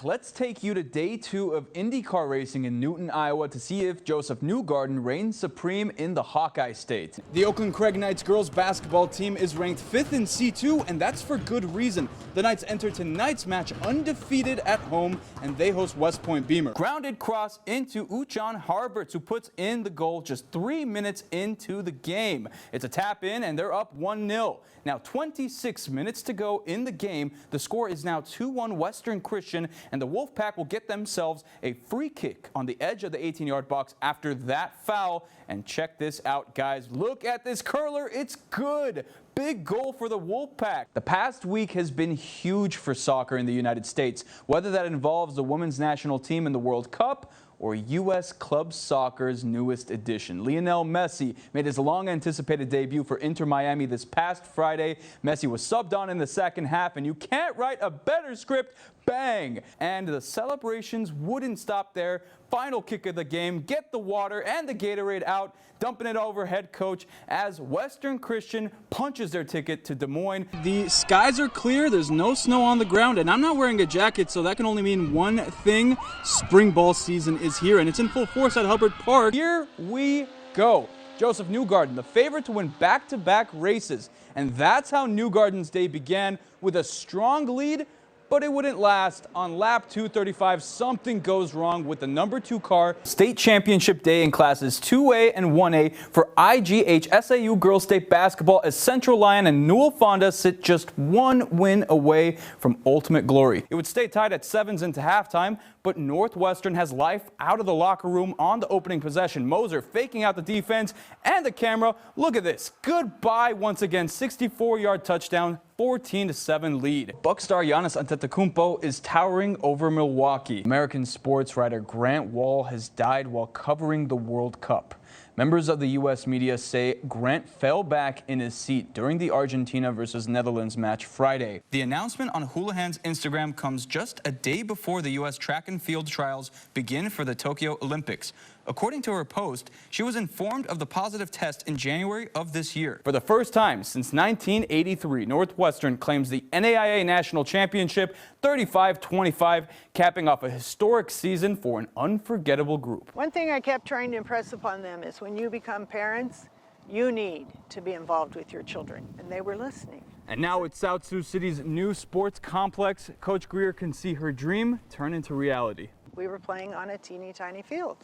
Let's take you to day 2 of IndyCar racing in Newton, Iowa to see if Joseph Newgarden reigns supreme in the Hawkeye State. The Oakland Craig Knights girls basketball team is ranked 5th in C2, and that's for good reason. The Knights enter tonight's match undefeated at home, and they host West Point Beamer. Grounded cross into Uchan Harberts, who puts in the goal just 3 minutes into the game. It's a tap in, and they're up 1-0. Now 26 minutes to go in the game. The score is now 2-1 Western Christian, and the Wolfpack will get themselves a free kick on the edge of the 18-yard box after that foul. And check this out, guys. Look at this curler. It's good. Big goal for the Wolfpack. The past week has been huge for soccer in the United States, whether that involves the women's national team in the World Cup or U.S. club soccer's newest edition. Lionel Messi made his long-anticipated debut for Inter Miami this past Friday. Messi was subbed on in the second half, and you can't write a better script. Bang! And the celebrations wouldn't stop there. Final kick of the game, get the water and the Gatorade out, dumping it over head coach as Western Christian punches their ticket to Des Moines. The skies are clear, there's no snow on the ground, and I'm not wearing a jacket, so that can only mean one thing. Spring ball season is here, and it's in full force at Hubbard Park. Here we go. Joseph Newgarden, the favorite to win back-to-back races, and that's how Newgarden's day began, with a strong lead. But it wouldn't last. On lap 235, something goes wrong with the number 2 car. State championship day in classes 2A and 1A for IGH SAU Girls State Basketball as Central Lyon and Newell Fonda sit just 1 win away from ultimate glory. It would stay tied at 7s into halftime, but Northwestern has life out of the locker room on the opening possession. Moser faking out the defense and the camera. Look at this. Goodbye once again. 64-yard touchdown. 14-7 lead. Buck star Giannis Antetokounmpo is towering over Milwaukee. American sports writer Grant Wall has died while covering the World Cup. Members of the U.S. media say Grant fell back in his seat during the Argentina versus Netherlands match Friday. The announcement on Houlihan's Instagram comes just a day before the U.S. track and field trials begin for the Tokyo Olympics. According to her post, she was informed of the positive test in January of this year. For the first time since 1983, Northwestern claims the NAIA National Championship 35-25, capping off a historic season for an unforgettable group. One thing I kept trying to impress upon them is when you become parents, you need to be involved with your children, and they were listening. And now with South Sioux City's new sports complex, Coach Greer can see her dream turn into reality. We were playing on a teeny tiny field.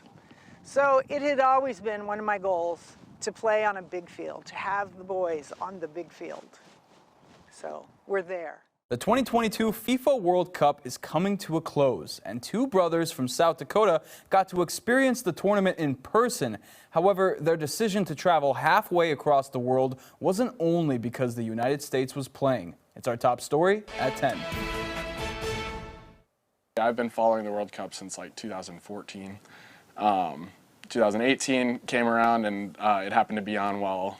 So it had always been one of my goals to play on a big field, to have the boys on the big field. So we're there. The 2022 FIFA World Cup is coming to a close, and 2 brothers from South Dakota got to experience the tournament in person. However, their decision to travel halfway across the world wasn't only because the United States was playing. It's our top story at 10. I've been following the World Cup since like 2014. 2018 came around, and it happened to be on while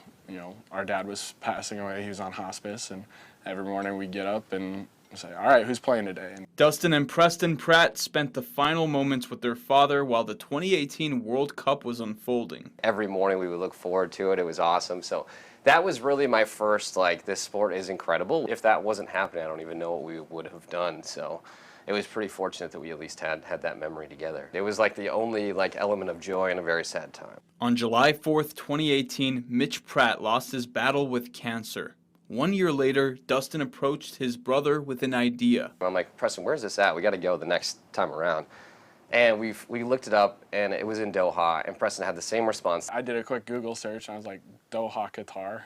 our dad was passing away. He was on hospice, and every morning we get up and say, all right, who's playing today? And Dustin and Preston Pratt spent the final moments with their father while the 2018 World Cup was unfolding. Every morning we would look forward to it. It was awesome. So that was really my first, this sport is incredible. If that wasn't happening, I don't even know what we would have done. So it was pretty fortunate that we at least had that memory together. It was the only element of joy in a very sad time. On July 4th, 2018, Mitch Pratt lost his battle with cancer. 1 year later, Dustin approached his brother with an idea. I'm like, Preston, where's this at? We got to go the next time around. And we looked it up, and it was in Doha, and Preston had the same response. I did a quick Google search, and I was like, Doha, Qatar?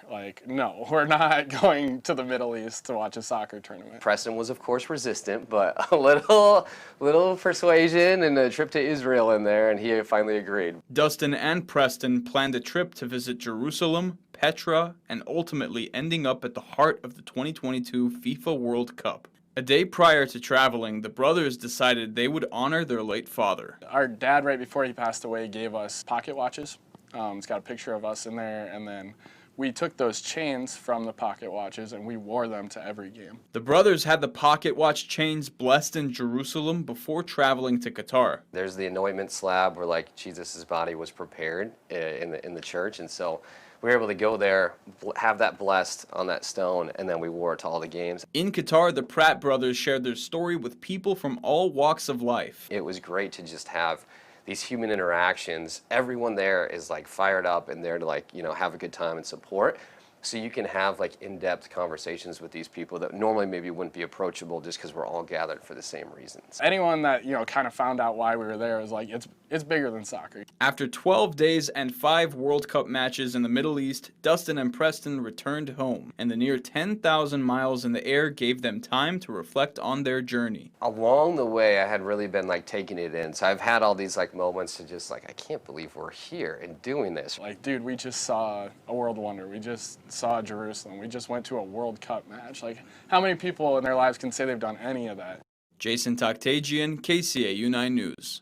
No, we're not going to the Middle East to watch a soccer tournament. Preston was, of course, resistant, but a little persuasion and a trip to Israel in there, and he finally agreed. Dustin and Preston planned a trip to visit Jerusalem, Petra, and ultimately ending up at the heart of the 2022 FIFA World Cup. A day prior to traveling, the brothers decided they would honor their late father. Our dad, right before he passed away, gave us pocket watches. It's got a picture of us in there, and then we took those chains from the pocket watches and we wore them to every game. The brothers had the pocket watch chains blessed in Jerusalem before traveling to Qatar. There's the anointment slab where Jesus' body was prepared in the church, and so we were able to go there, have that blessed on that stone, and then we wore it to all the games. In Qatar, the Pratt brothers shared their story with people from all walks of life. It was great to just have these human interactions. Everyone there is like fired up and there to like, you know, have a good time and support. So you can have like in-depth conversations with these people that normally maybe wouldn't be approachable just because we're all gathered for the same reasons. Anyone that, you know, kind of found out why we were there was like, it's bigger than soccer. After 12 days and 5 World Cup matches in the Middle East, Dustin and Preston returned home, and the near 10,000 miles in the air gave them time to reflect on their journey. Along the way, I had really been like taking it in. So I've had all these like moments to just like, I can't believe we're here and doing this. Like, dude, we just saw a world wonder. We just saw Jerusalem. We just went to a World Cup match. Like, how many people in their lives can say they've done any of that? Jason Takhtadjian, KCAU 9 News.